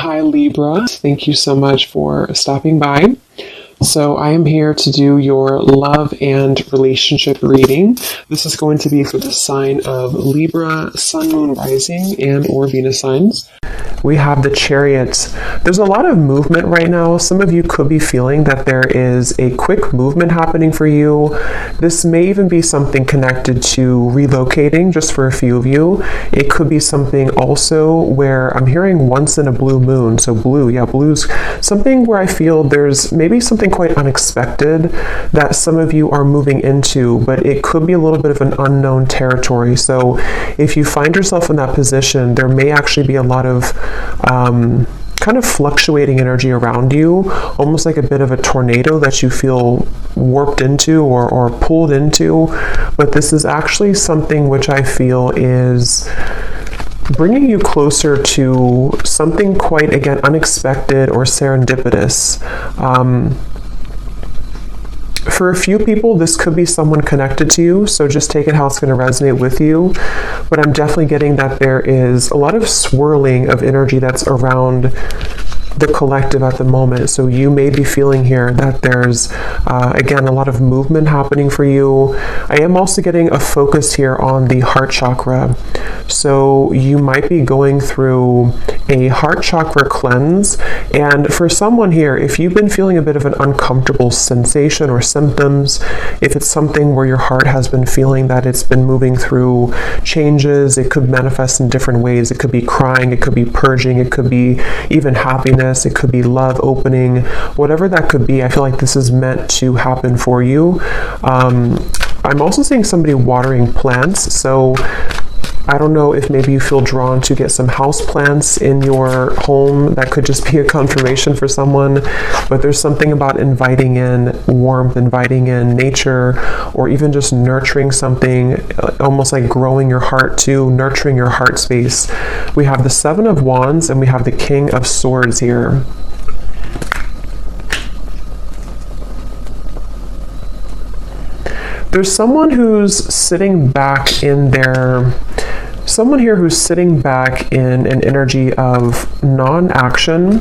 Hi Libra, thank you so much for stopping by. So I am here to do your love and relationship reading. This is going to be for the sign of Libra, Sun, Moon, Rising, and or Venus signs. We have the Chariot. There's a lot of movement right now. Some of you could be feeling that there is a quick movement happening for you. This may even be something connected to relocating, just for a few of you. It could be something also where I'm hearing once in a blue moon. So blue's something where I feel there's maybe something quite unexpected that some of you are moving into, but it could be a little bit of an unknown territory. So if you find yourself in that position, there may actually be a lot of kind of fluctuating energy around you, almost like a bit of a tornado that you feel warped into or pulled into. But this is actually something which I feel is bringing you closer to something quite, again, unexpected or serendipitous. For a few people, this could be someone connected to you, so just take it how it's going to resonate with you. But I'm definitely getting that there is a lot of swirling of energy that's around the collective at the moment. So you may be feeling here that there's, again, a lot of movement happening for you. I am also getting a focus here on the heart chakra. So you might be going through a heart chakra cleanse. And for someone here, if you've been feeling a bit of an uncomfortable sensation or symptoms, if it's something where your heart has been feeling that it's been moving through changes, it could manifest in different ways. It could be crying, it could be purging, it could be even happiness, it could be love opening, whatever that could be. I feel like this is meant to happen for you. I'm also seeing somebody watering plants. So I don't know if maybe you feel drawn to get some house plants in your home. That could just be a confirmation for someone. But there's something about inviting in warmth, inviting in nature, or even just nurturing something, almost like growing your heart too, nurturing your heart space. We have the Seven of Wands and we have the King of Swords here. There's someone who's sitting back in their... Someone here who's sitting back in an energy of non-action.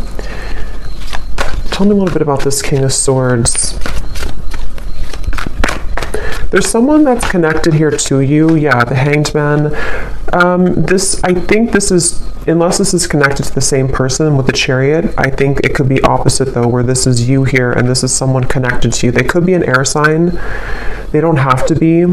Tell me a little bit about this King of Swords. There's someone that's connected here to you. Yeah, the Hanged Man. I think this is, unless this is connected to the same person with the Chariot, I think it could be opposite though, where this is you here and this is someone connected to you. They could be an air sign. They don't have to be.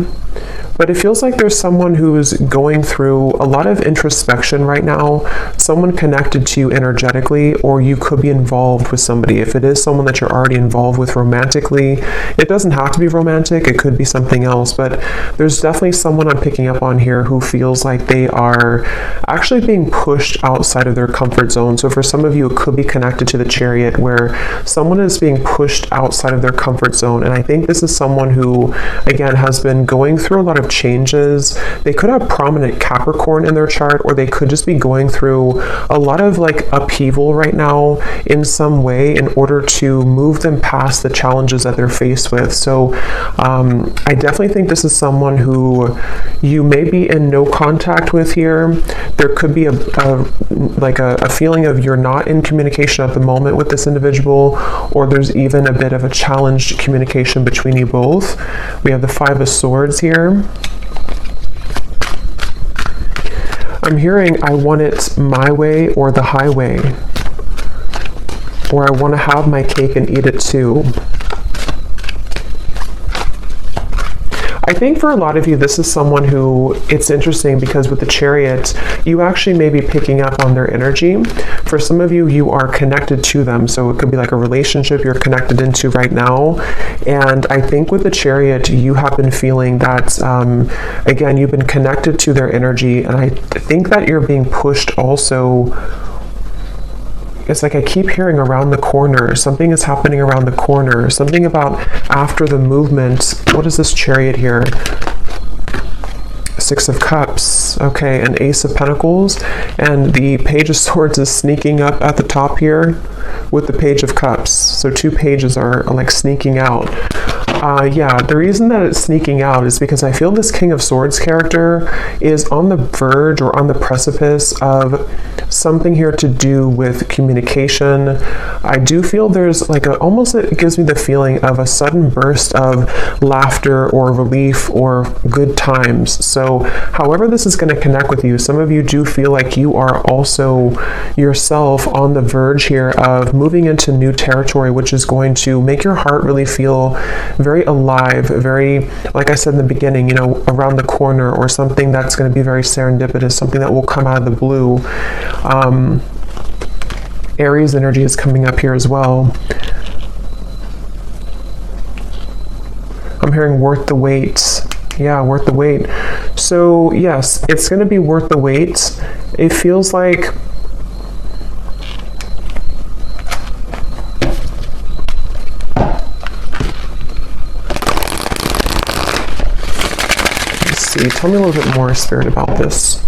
But it feels like there's someone who's going through a lot of introspection right now, someone connected to you energetically, or you could be involved with somebody. If it is someone that you're already involved with romantically, it doesn't have to be romantic, it could be something else, but there's definitely someone I'm picking up on here who feels like they are actually being pushed outside of their comfort zone. So for some of you, it could be connected to the Chariot, where someone is being pushed outside of their comfort zone. And I think this is someone who, again, has been going through a lot of changes. They could have prominent Capricorn in their chart, or they could just be going through a lot of like upheaval right now in some way in order to move them past the challenges that they're faced with. So I definitely think this is someone who you may be in no contact with here. There could be a feeling of you're not in communication at the moment with this individual, or there's even a bit of a challenged communication between you both. We have the Five of Swords here. I'm hearing I want it my way or the highway, or I want to have my cake and eat it too. I think for a lot of you, this is someone who, it's interesting because with the Chariot, you actually may be picking up on their energy. For some of you, you are connected to them. So it could be like a relationship you're connected into right now. And I think with the Chariot, you have been feeling that, again, you've been connected to their energy. And I think that you're being pushed also. It's like I keep hearing around the corner. Something is happening around the corner. Something about after the movement. What is this Chariot here? Six of Cups. Okay, an Ace of Pentacles. And the Page of Swords is sneaking up at the top here with the Page of Cups. So two pages are like sneaking out. Yeah, the reason that it's sneaking out is because I feel this King of Swords character is on the verge or on the precipice of something here to do with communication. I do feel there's like almost, it gives me the feeling of a sudden burst of laughter or relief or good times. So however this is going to connect with you, some of you do feel like you are also yourself on the verge here of moving into new territory, which is going to make your heart really feel very alive, very, like I said in the beginning, you know, around the corner, or something that's going to be very serendipitous, something that will come out of the blue. Aries energy is coming up here as well. I'm hearing worth the wait. Yeah, worth the wait. So yes, it's going to be worth the wait. It feels like tell me a little bit more, Spirit, about this.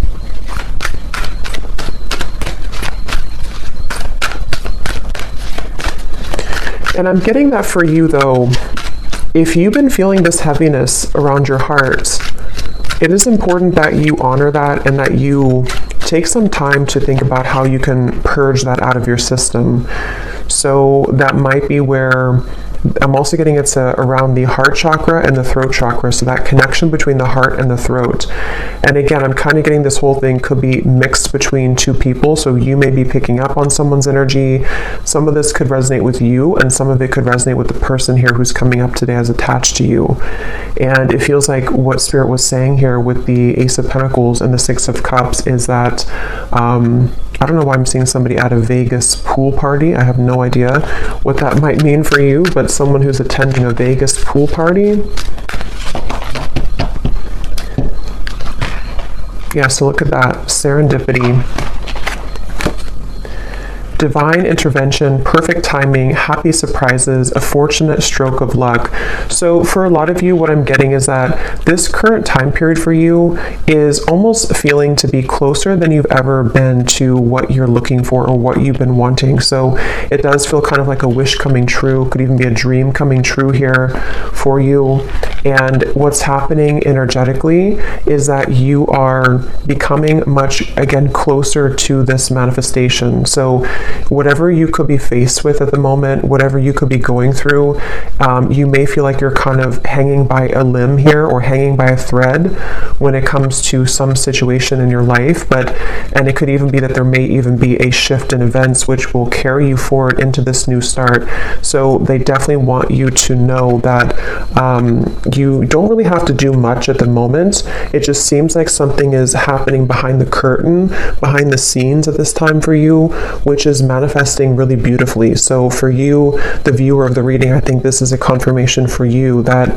And I'm getting that for you, though, if you've been feeling this heaviness around your heart, it is important that you honor that and that you take some time to think about how you can purge that out of your system. So that might be where I'm also getting it's around the heart chakra and the throat chakra, so that connection between the heart and the throat. And again, I'm kind of getting this whole thing could be mixed between two people, so you may be picking up on someone's energy. Some of this could resonate with you, and some of it could resonate with the person here who's coming up today as attached to you. And it feels like what Spirit was saying here with the Ace of Pentacles and the Six of Cups is that I don't know why I'm seeing somebody at a Vegas pool party. I have no idea what that might mean for you, but someone who's attending a Vegas pool party. Yeah, so look at that. Serendipity. Divine intervention, perfect timing, happy surprises, a fortunate stroke of luck. So for a lot of you, what I'm getting is that this current time period for you is almost feeling to be closer than you've ever been to what you're looking for or what you've been wanting. So it does feel kind of like a wish coming true, could even be a dream coming true here for you. And what's happening energetically is that you are becoming much, again, closer to this manifestation. So whatever you could be faced with at the moment, whatever you could be going through, you may feel like you're kind of hanging by a limb here or hanging by a thread when it comes to some situation in your life. And it could even be that there may even be a shift in events which will carry you forward into this new start. So they definitely want you to know that you don't really have to do much at the moment. It just seems like something is happening behind the curtain, behind the scenes at this time for you, which is manifesting really beautifully. So for you, the viewer of the reading, I think this is a confirmation for you that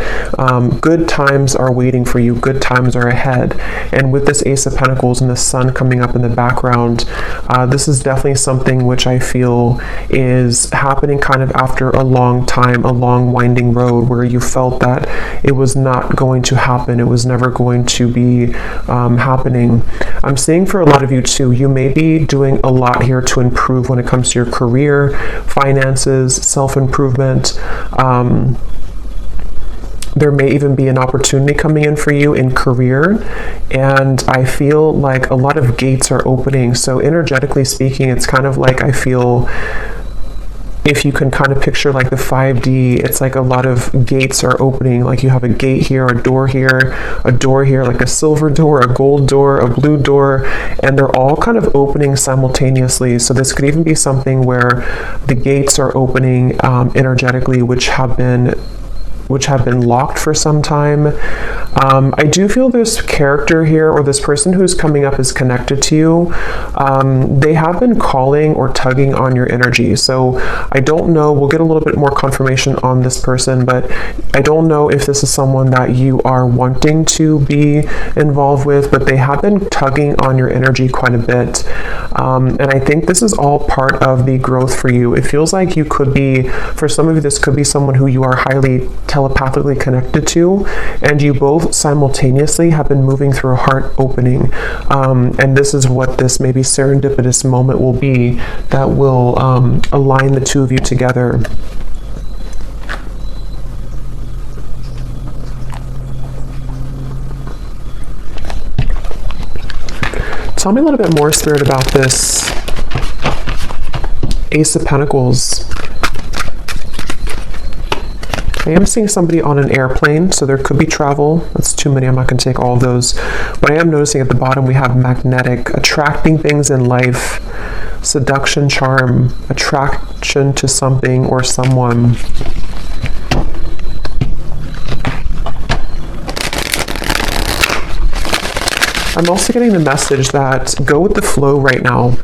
good times are waiting for you, good times are ahead. And with this Ace of Pentacles and the Sun coming up in the background, this is definitely something which I feel is happening kind of after a long time, a long winding road where you felt that it was not going to happen, it was never going to be happening. I'm seeing for a lot of you too, you may be doing a lot here to improve when it comes to your career, finances, self-improvement. There may even be an opportunity coming in for you in career, and I feel like a lot of gates are opening. So energetically speaking, it's kind of like I feel, if you can kind of picture like the 5D, it's like a lot of gates are opening. Like you have a gate here, a door here, like a silver door, a gold door, a blue door, and they're all kind of opening simultaneously. So this could even be something where the gates are opening energetically, which have been locked for some time. I do feel this character here, or this person who's coming up, is connected to you. They have been calling or tugging on your energy. So I don't know, we'll get a little bit more confirmation on this person, but I don't know if this is someone that you are wanting to be involved with, but they have been tugging on your energy quite a bit. And I think this is all part of the growth for you. It feels like you could be, for some of you, this could be someone who you are highly telepathically connected to, and you both simultaneously have been moving through a heart opening, and this is what this maybe serendipitous moment will be that will align the two of you together. Tell me a little bit more, Spirit, about this Ace of Pentacles. I am seeing somebody on an airplane, so there could be travel. That's too many. I'm not going to take all of those. But I am noticing at the bottom we have magnetic, attracting things in life, seduction, charm, attraction to something or someone. I'm also getting the message that go with the flow right now.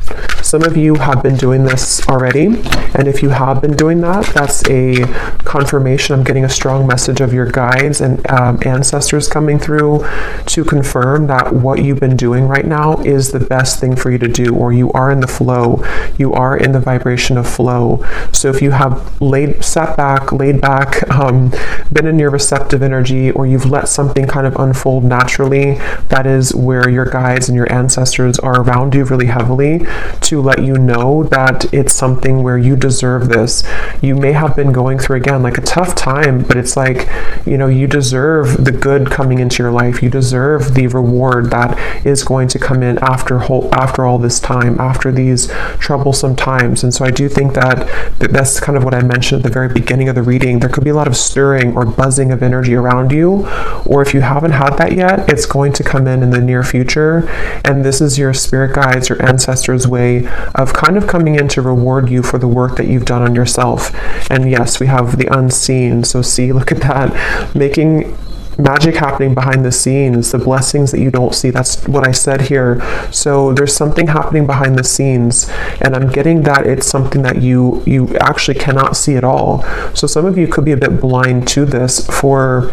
Some of you have been doing this already, and if you have been doing that, that's a confirmation. I'm getting a strong message of your guides and ancestors coming through to confirm that what you've been doing right now is the best thing for you to do, or you are in the flow. You are in the vibration of flow. So if you have laid back, been in your receptive energy, or you've let something kind of unfold naturally, that is where your guides and your ancestors are around you really heavily to let you know that it's something where you deserve this. You may have been going through, again, like a tough time, but it's like, you know, you deserve the good coming into your life. You deserve the reward that is going to come in after all this time, after these troublesome times. And so I do think that's kind of what I mentioned at the very beginning of the reading. There could be a lot of stirring or buzzing of energy around you, or if you haven't had that yet, it's going to come in the near future. And this is your spirit guides, your ancestors' way of kind of coming in to reward you for the work that you've done on yourself. And yes, we have the unseen. So see, look at that, making magic happening behind the scenes, the blessings that you don't see. That's what I said here. So there's something happening behind the scenes, and I'm getting that it's something that you actually cannot see at all. So some of you could be a bit blind to this for,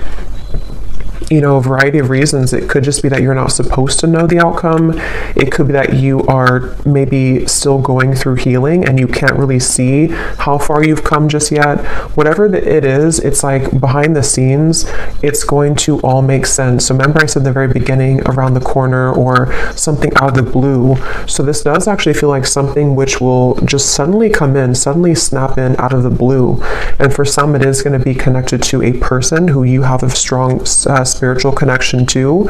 you know, a variety of reasons. It could just be that you're not supposed to know the outcome. It could be that you are maybe still going through healing and you can't really see how far you've come just yet. Whatever it is, it's like behind the scenes, it's going to all make sense. So remember I said in the very beginning, around the corner or something out of the blue. So this does actually feel like something which will just suddenly come in, suddenly snap in out of the blue. And for some, it is going to be connected to a person who you have a strong spiritual connection to,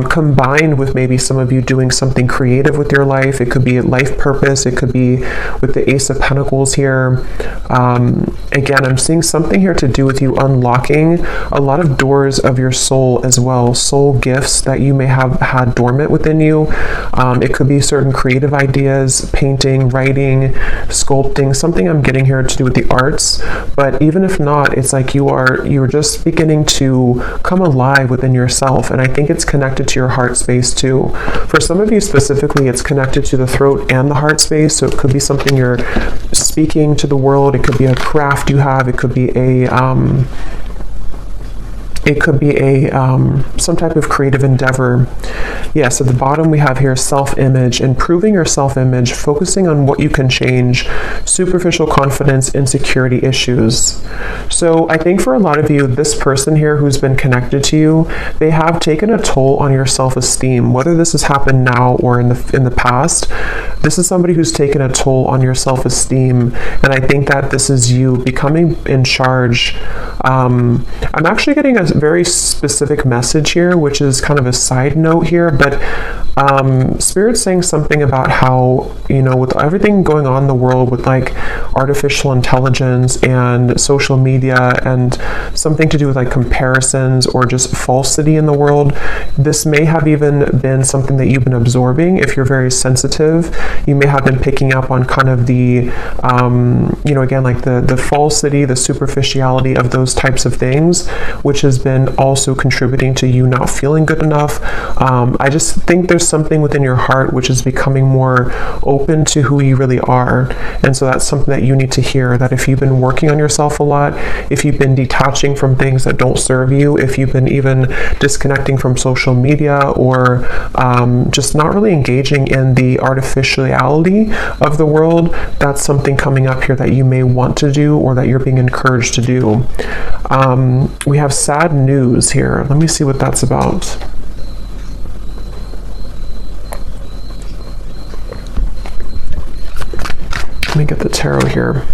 combined with maybe some of you doing something creative with your life. It could be life purpose. It could be with the Ace of Pentacles here. Again, I'm seeing something here to do with you unlocking a lot of doors of your soul as well, soul gifts that you may have had dormant within you. It could be certain creative ideas, painting, writing, sculpting, something I'm getting here to do with the arts. But even if not, it's like you're just beginning to come alive within yourself, and I think it's connected to your heart space too. For some of you specifically, it's connected to the throat and the heart space, so it could be something you're speaking to the world. It could be a craft you have. It could be some type of creative endeavor. Yes, at the bottom we have here self-image, improving your self-image, focusing on what you can change, superficial confidence, insecurity issues. So I think for a lot of you, this person here who's been connected to you, they have taken a toll on your self-esteem. Whether this has happened now or in the past, this is somebody who's taken a toll on your self-esteem. And I think that this is you becoming in charge. I'm actually getting a very specific message here, which is kind of a side note here, but Spirit's saying something about how, you know, with everything going on in the world with like artificial intelligence and social media and something to do with like comparisons or just falsity in the world, this may have even been something that you've been absorbing. If you're very sensitive, you may have been picking up on kind of the, you know, again, like the falsity, the superficiality of those types of things, which has been also contributing to you not feeling good enough. I just think there's something within your heart which is becoming more open to who you really are. And so that's something that you need to hear, that if you've been working on yourself a lot, if you've been detaching from things that don't serve you, if you've been even disconnecting from social media or just not really engaging in the artificiality of the world, that's something coming up here that you may want to do or that you're being encouraged to do. We have sad news here. Let me see what that's about. Let me get the tarot here.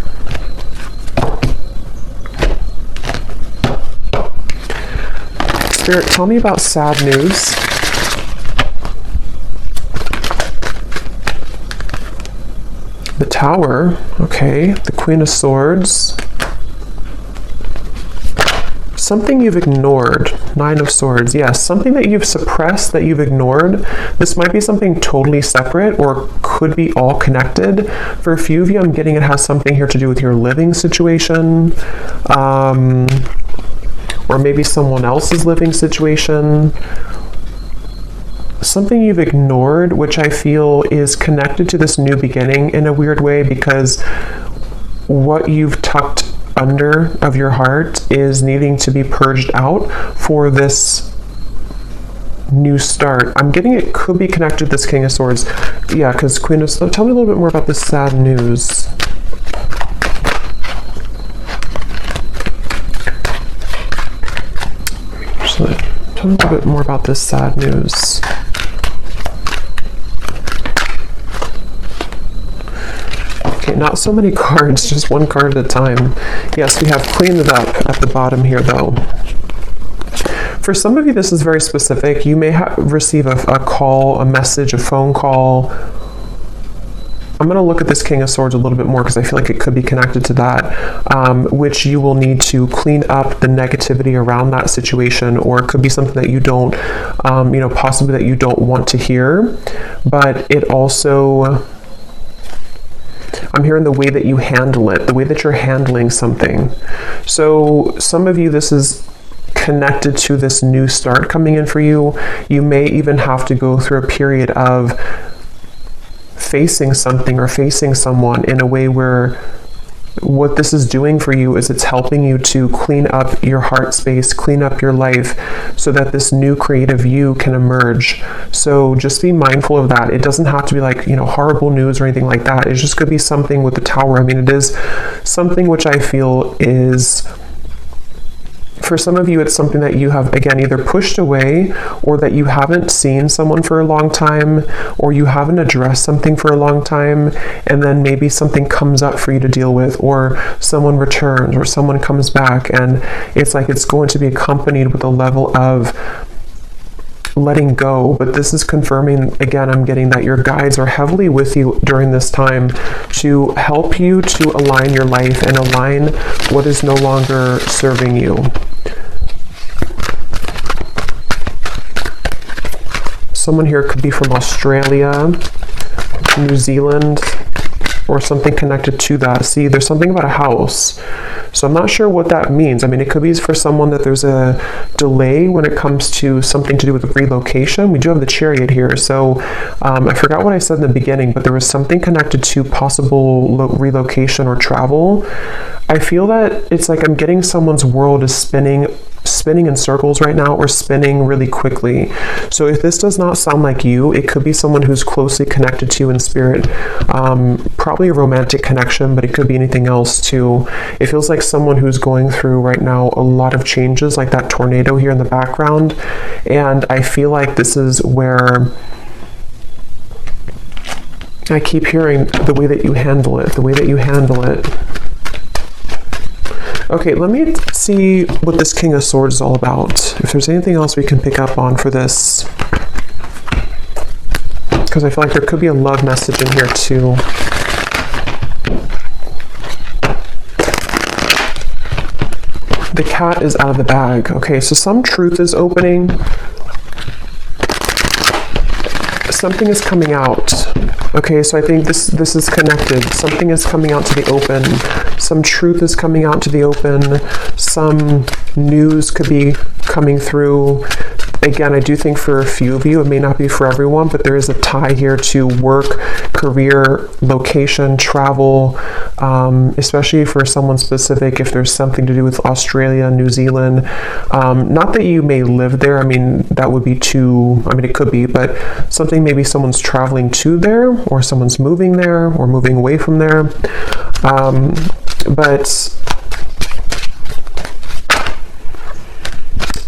Spirit, tell me about sad news. The Tower, okay. The Queen of Swords. Something you've ignored. Nine of Swords, yes. Something that you've suppressed, that you've ignored. This might be something totally separate or could be all connected. For a few of you, I'm getting it has something here to do with your living situation. Or maybe someone else's living situation. Something you've ignored, which I feel is connected to this new beginning in a weird way, because what you've tucked under of your heart is needing to be purged out for this new start. I'm getting it could be connected to this King of Swords. Yeah, because Queen of Swords. Tell me a little bit more about this sad news. So, tell me a little bit more about this sad news. Okay, not so many cards, just one card at a time. Yes, we have Queen it up at the bottom here, though. For some of you, this is very specific. You may receive a call, a message, a phone call. I'm going to look at this King of Swords a little bit more because I feel like it could be connected to that, which you will need to clean up the negativity around that situation, or it could be something that you don't, possibly that you don't want to hear. But it also... I'm hearing the way that you handle it, the way that you're handling something. So some of you, this is connected to this new start coming in for you. You may even have to go through a period of facing something or facing someone in a way where what this is doing for you is it's helping you to clean up your heart space, clean up your life, so that this new creative you can emerge. So just be mindful of that. It doesn't have to be like, horrible news or anything like that. It just could be something with the Tower. I mean, it is something which I feel is... For some of you, it's something that you have, again, either pushed away, or that you haven't seen someone for a long time, or you haven't addressed something for a long time, and then maybe something comes up for you to deal with, or someone returns, or someone comes back, and it's like it's going to be accompanied with a level of letting go. But this is confirming, again, I'm getting that your guides are heavily with you during this time to help you to align your life and align what is no longer serving you. Someone here could be from Australia, New Zealand, or something connected to that. See, there's something about a house. So I'm not sure what that means. I mean, it could be for someone that there's a delay when it comes to something to do with relocation. We do have the Chariot here. So I forgot what I said in the beginning, but there was something connected to possible relocation or travel. I feel that it's like I'm getting someone's world is spinning in circles right now, or spinning really quickly. So if this does not sound like you, it could be someone who's closely connected to you in spirit. Probably a romantic connection, but it could be anything else too. It feels like someone who's going through right now a lot of changes, like that tornado here in the background. And I feel like this is where I keep hearing the way that you handle it, the way that you handle it. Okay, let me see what this King of Swords is all about. If there's anything else we can pick up on for this. Because I feel like there could be a love message in here too. The cat is out of the bag. Okay, so some truth is opening. Something is coming out. Okay, so I think this is connected. Something is coming out to the open. Some truth is coming out to the open. Some news could be coming through. Again, I do think for a few of you, it may not be for everyone, but there is a tie here to work, career, location, travel, especially for someone specific, if there's something to do with Australia, New Zealand. Not that you may live there. I mean, that would be it could be, but something maybe someone's traveling to there, or someone's moving there, or moving away from there. But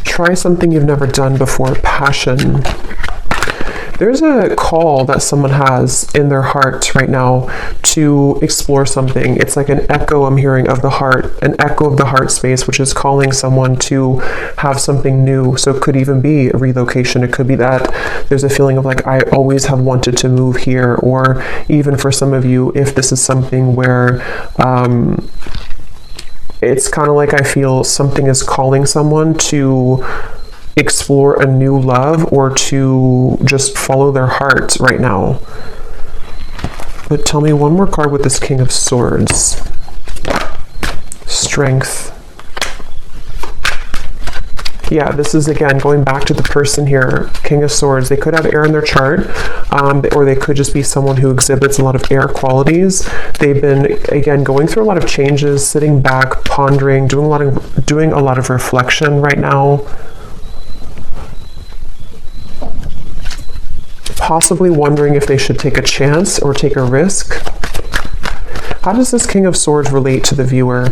try something you've never done before. Passion. There's a call that someone has in their heart right now to explore something. It's like an echo I'm hearing of the heart, an echo of the heart space, which is calling someone to have something new. So it could even be a relocation. It could be that there's a feeling of like, I always have wanted to move here. Or even for some of you, if this is something where it's kind of like I feel something is calling someone to explore a new love or to just follow their heart right now. But tell me one more card with this King of Swords. Strength. Yeah, this is again going back to the person here, King of Swords. They could have air in their chart, or they could just be someone who exhibits a lot of air qualities. They've been, again, going through a lot of changes, sitting back, pondering, doing a lot of reflection right now. Possibly wondering if they should take a chance or take a risk. How does this King of Swords relate to the viewer?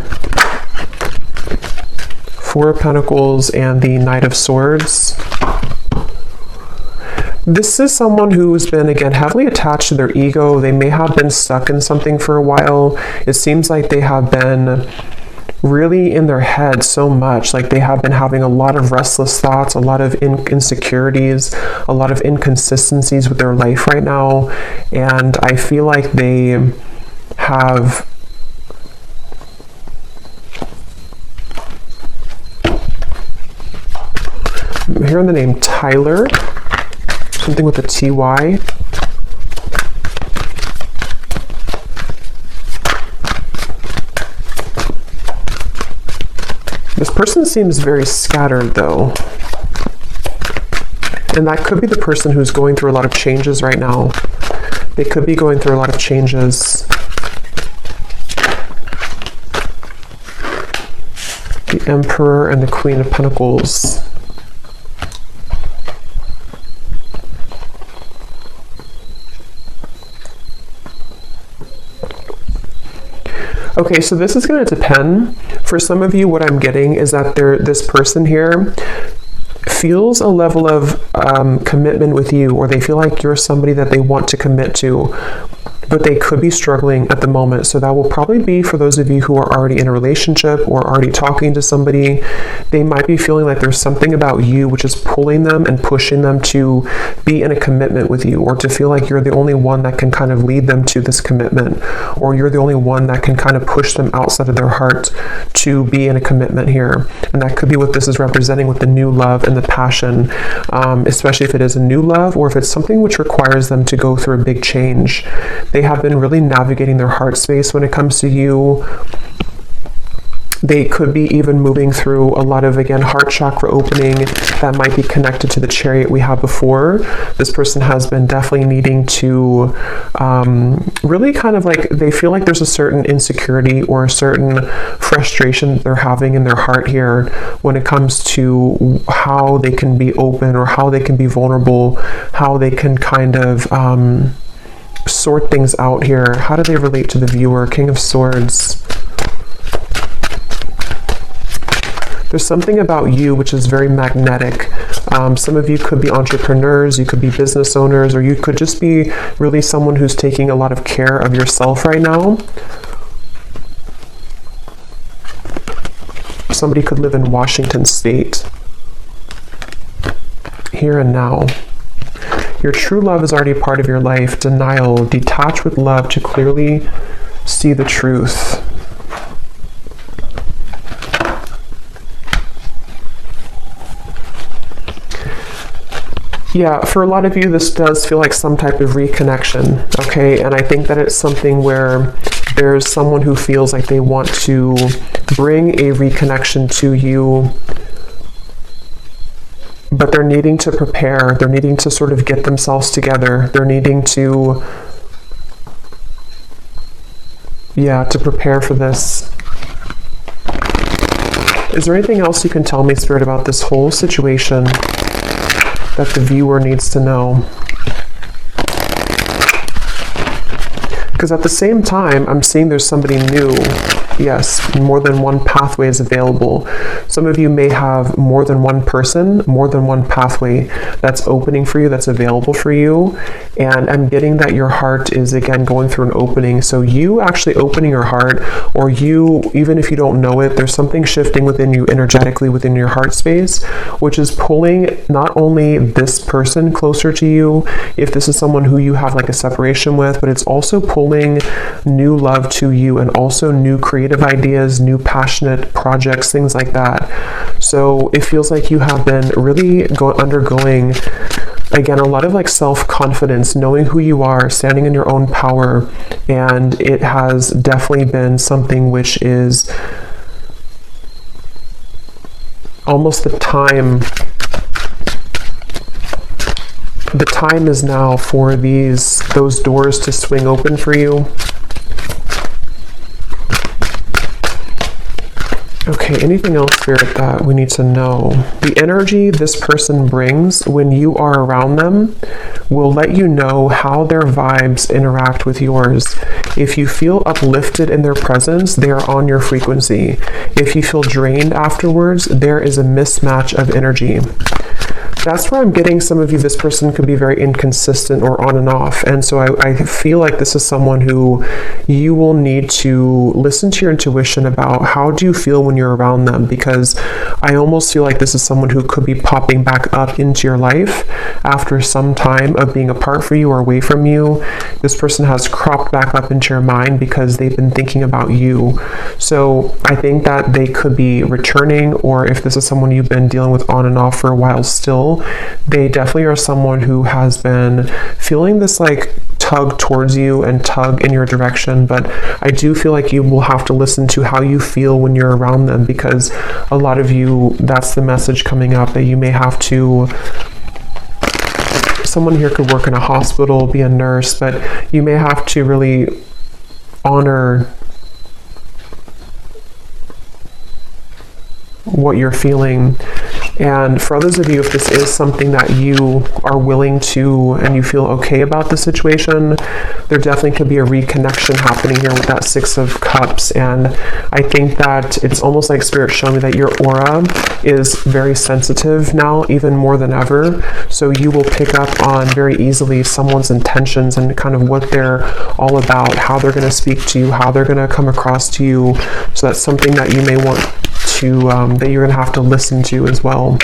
Four of Pentacles and the Knight of Swords. This is someone who's been, again, heavily attached to their ego. They may have been stuck in something for a while. It seems like they have been really in their head so much, like they have been having a lot of restless thoughts, a lot of insecurities, a lot of inconsistencies with their life right now, and I feel like they have I'm hearing the name Tyler, something with a TY. This person seems very scattered though. And that could be the person who's going through a lot of changes right now. They could be going through a lot of changes. The Emperor and the Queen of Pentacles. Okay, so this is going to depend. For some of you, what I'm getting is that this person here feels a level of commitment with you, or they feel like you're somebody that they want to commit to, but they could be struggling at the moment. So that will probably be for those of you who are already in a relationship or already talking to somebody. They might be feeling like there's something about you which is pulling them and pushing them to be in a commitment with you, or to feel like you're the only one that can kind of lead them to this commitment, or you're the only one that can kind of push them outside of their heart to be in a commitment here. And that could be what this is representing with the new love and the passion, especially if it is a new love, or if it's something which requires them to go through a big change. They have been really navigating their heart space when it comes to you. They could be even moving through a lot of, again, heart chakra opening that might be connected to the Chariot we had before. This person has been definitely needing to really kind of like, they feel like there's a certain insecurity or a certain frustration they're having in their heart here when it comes to how they can be open, or how they can be vulnerable, how they can kind of sort things out here. How do they relate to the viewer? King of Swords. There's something about you which is very magnetic. Some of you could be entrepreneurs, you could be business owners, or you could just be really someone who's taking a lot of care of yourself right now. Somebody could live in Washington State. Here and now. Your true love is already part of your life. Denial. Detach with love to clearly see the truth. Yeah, for a lot of you, this does feel like some type of reconnection, okay? And I think that it's something where there's someone who feels like they want to bring a reconnection to you, but they're needing to prepare. They're needing to sort of get themselves together. They're needing to, to prepare for this. Is there anything else you can tell me, Spirit, about this whole situation that the viewer needs to know? Because at the same time, I'm seeing there's somebody new Yes, more than one pathway is available. Some of you may have more than one person, more than one pathway that's opening for you, that's available for you. And I'm getting that your heart is, again, going through an opening. So you actually opening your heart, or you, even if you don't know it, there's something shifting within you energetically within your heart space, which is pulling not only this person closer to you, if this is someone who you have like a separation with, but it's also pulling new love to you, and also new creative ideas, new passionate projects, things like that. So it feels like you have been really undergoing, again, a lot of like self-confidence, knowing who you are, standing in your own power. And it has definitely been something which is almost the time. The time is now for those doors to swing open for you. Okay, anything else, Spirit, that we need to know? The energy this person brings when you are around them will let you know how their vibes interact with yours. If you feel uplifted in their presence, they are on your frequency. If you feel drained afterwards, there is a mismatch of energy. That's where I'm getting some of you, this person could be very inconsistent or on and off. And so I feel like this is someone who you will need to listen to your intuition about how do you feel when you're around them, because I almost feel like this is someone who could be popping back up into your life after some time of being apart from you or away from you. This person has cropped back up into your mind because they've been thinking about you. So I think that they could be returning, or if this is someone you've been dealing with on and off for a while still, they definitely are someone who has been feeling this like tug towards you and tug in your direction. But I do feel like you will have to listen to how you feel when you're around them, because a lot of you, that's the message coming up, that you may have to, someone here could work in a hospital, be a nurse, but you may have to really honor what you're feeling. And for others of you, if this is something that you are willing to and you feel okay about the situation, there definitely could be a reconnection happening here with that Six of Cups. And I think that it's almost like Spirit showing me that your aura is very sensitive now, even more than ever. So you will pick up on very easily someone's intentions and kind of what they're all about, how they're going to speak to you, how they're going to come across to you. So that's something that you may want to, that you're going to have to listen to as well.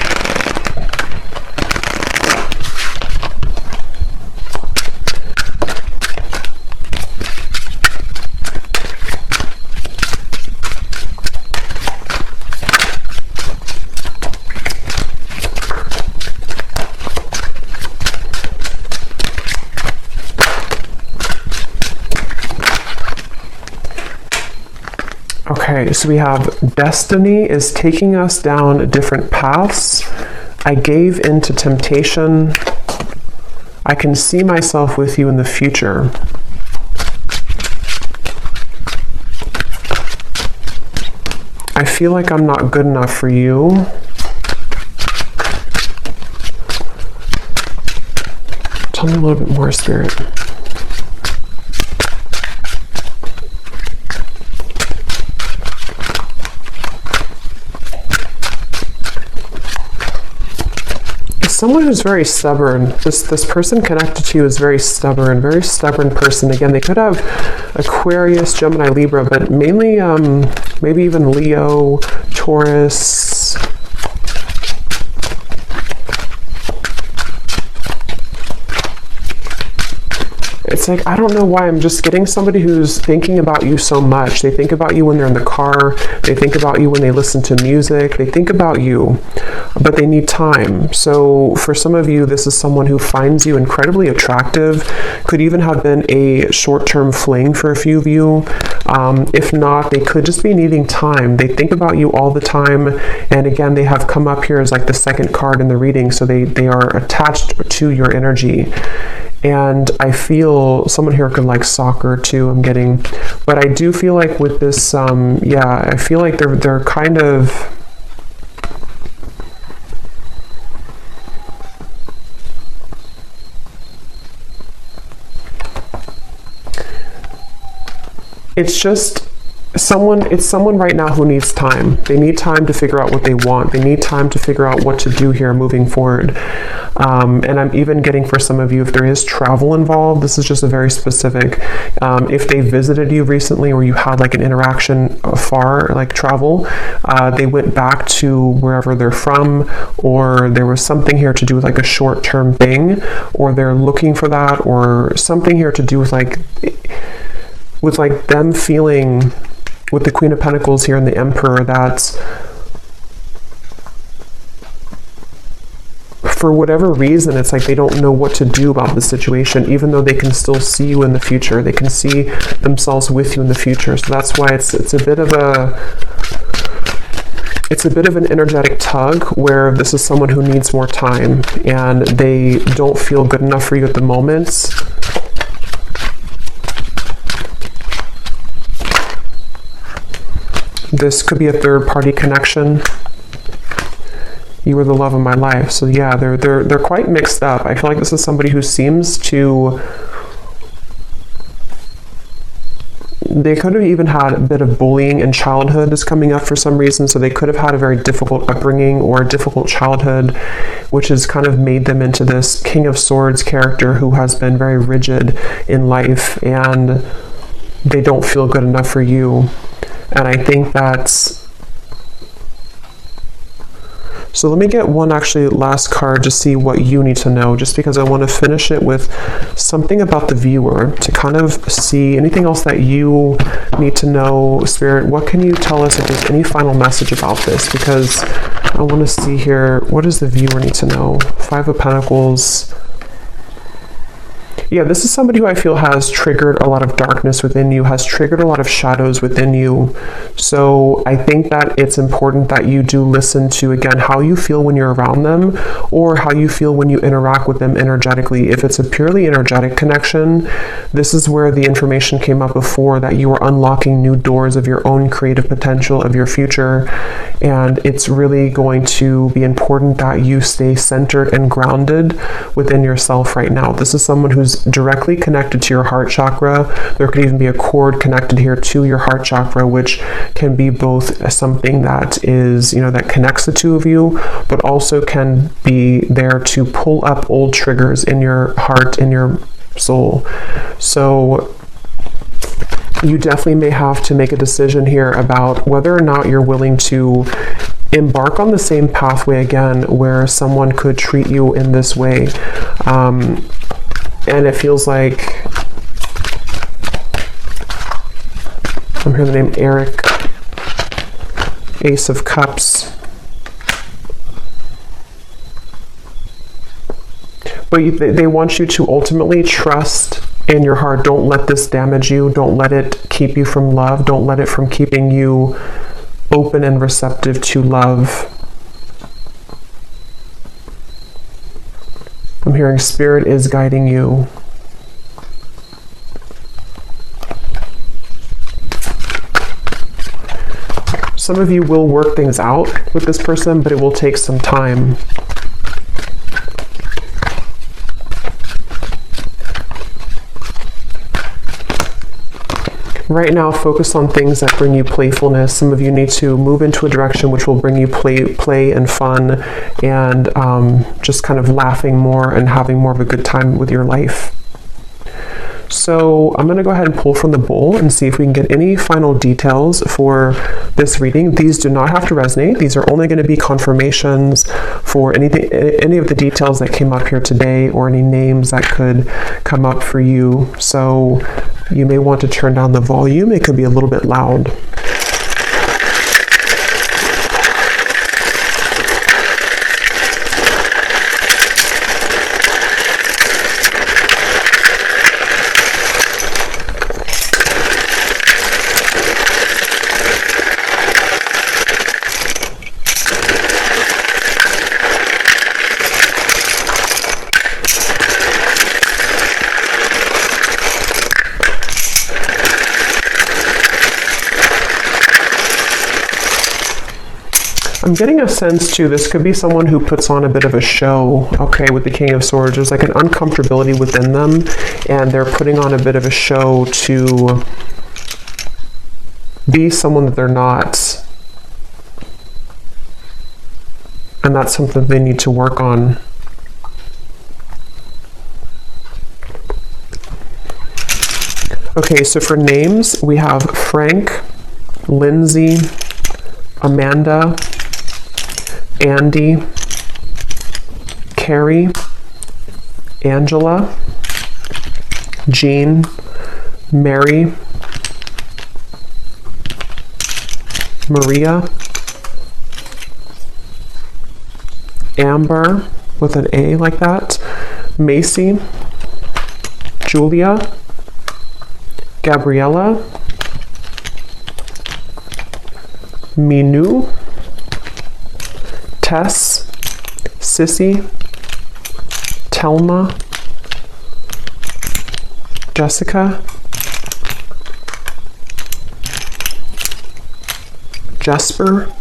Okay, so we have destiny is taking us down different paths. I gave into temptation. I can see myself with you in the future. I feel like I'm not good enough for you. Tell me a little bit more, Spirit. Someone who's very stubborn. This person connected to you is very stubborn person. Again, they could have Aquarius, Gemini, Libra, but mainly maybe even Leo, Taurus. It's like, I don't know why, I'm just getting somebody who's thinking about you so much. They think about you when they're in the car. They think about you when they listen to music. They think about you, but they need time. So for some of you, this is someone who finds you incredibly attractive. Could even have been a short-term fling for a few of you. If not, they could just be needing time. They think about you all the time. And again, they have come up here as like the second card in the reading. So they are attached to your energy. And I feel someone here could like soccer too, I'm getting. But I do feel like with this, I feel like they're kind of, it's just it's someone right now who needs time. They need time to figure out what they want. They need time to figure out what to do here moving forward. And I'm even getting for some of you, if there is travel involved, this is just a very specific, if they visited you recently or you had like an interaction far, like travel, they went back to wherever they're from, or there was something here to do with like a short-term thing, or they're looking for that, or something here to do with like them feeling with the Queen of Pentacles here and the Emperor that for whatever reason, it's like they don't know what to do about the situation, even though they can still see you in the future. They can see themselves with you in the future. So that's why it's a bit of an energetic tug where this is someone who needs more time and they don't feel good enough for you at the moment. This could be a third-party connection. You were the love of my life. So yeah, they're quite mixed up. I feel like this is somebody who seems to... They could have even had a bit of bullying in childhood is coming up for some reason. So they could have had a very difficult upbringing or a difficult childhood, which has kind of made them into this King of Swords character who has been very rigid in life, and they don't feel good enough for you. And I think that's... So let me get one actually last card to see what you need to know, just because I want to finish it with something about the viewer to kind of see anything else that you need to know. Spirit, what can you tell us if there's any final message about this? Because I want to see here, what does the viewer need to know? Five of Pentacles. Yeah, this is somebody who I feel has triggered a lot of darkness within you, has triggered a lot of shadows within you. So I think that it's important that you do listen to, again, how you feel when you're around them or how you feel when you interact with them energetically. If it's a purely energetic connection, this is where the information came up before, that you are unlocking new doors of your own creative potential, of your future. And it's really going to be important that you stay centered and grounded within yourself right now. This is someone who's directly connected to your heart chakra. There could even be a cord connected here to your heart chakra, which can be both something that is, that connects the two of you, but also can be there to pull up old triggers in your heart, in your soul. So you definitely may have to make a decision here about whether or not you're willing to embark on the same pathway again, where someone could treat you in this way. And it feels like, I'm hearing the name Eric, Ace of Cups. But they want you to ultimately trust in your heart. Don't let this damage you. Don't let it keep you from love. Don't let it from keeping you open and receptive to love. I'm hearing Spirit is guiding you. Some of you will work things out with this person, but it will take some time. Right now, focus on things that bring you playfulness. Some of you need to move into a direction which will bring you play and fun, and just kind of laughing more and having more of a good time with your life. So I'm going to go ahead and pull from the bowl and see if we can get any final details for this reading. These do not have to resonate. These are only going to be confirmations for any of the details that came up here today, or any names that could come up for you. So you may want to turn down the volume. It could be a little bit loud. I'm getting a sense too, this could be someone who puts on a bit of a show, okay, with the King of Swords. There's like an uncomfortability within them, and they're putting on a bit of a show to be someone that they're not. And that's something they need to work on. Okay, so for names, we have Frank, Lindsay, Amanda, Andy, Carrie, Angela, Jean, Mary, Maria, Amber with an A like that, Macy, Julia, Gabriella, Minu, Tess, Sissy, Telma, Jessica, Jesper,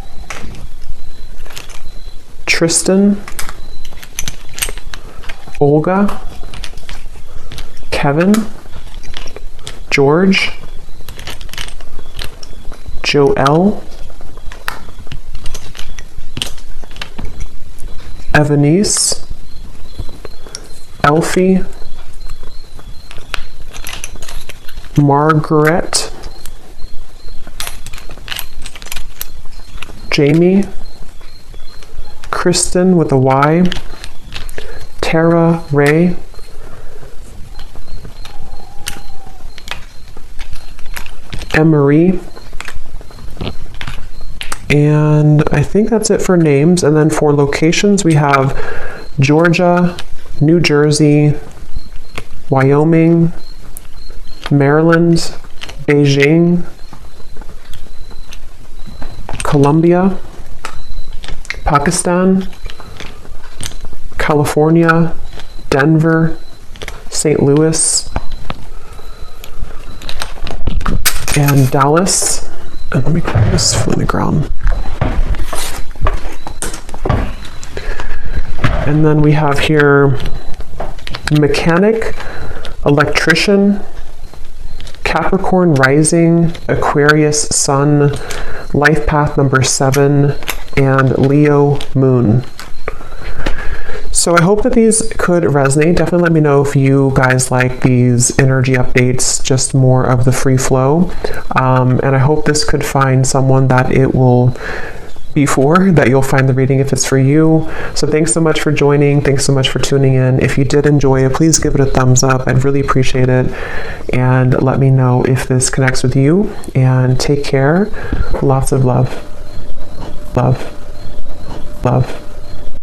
Tristan, Olga, Kevin, George, Joelle, Evanice, Elfie, Margaret, Jamie, Kristen with a Y, Tara Ray, Emery, and I think that's it for names. And then for locations, we have Georgia, New Jersey, Wyoming, Maryland, Beijing, Colombia, Pakistan, California, Denver, St. Louis, and Dallas. And let me put this from the ground. And then we have here mechanic, electrician, Capricorn rising, Aquarius sun, life path number 7, and Leo moon. So I hope that these could resonate. Definitely let me know if you guys like these energy updates, just more of the free flow. And I hope this could find someone that it will be for, that you'll find the reading if it's for you. So thanks so much for joining. Thanks so much for tuning in. If you did enjoy it, please give it a thumbs up. I'd really appreciate it. And let me know if this connects with you. And take care. Lots of love. Love. Love.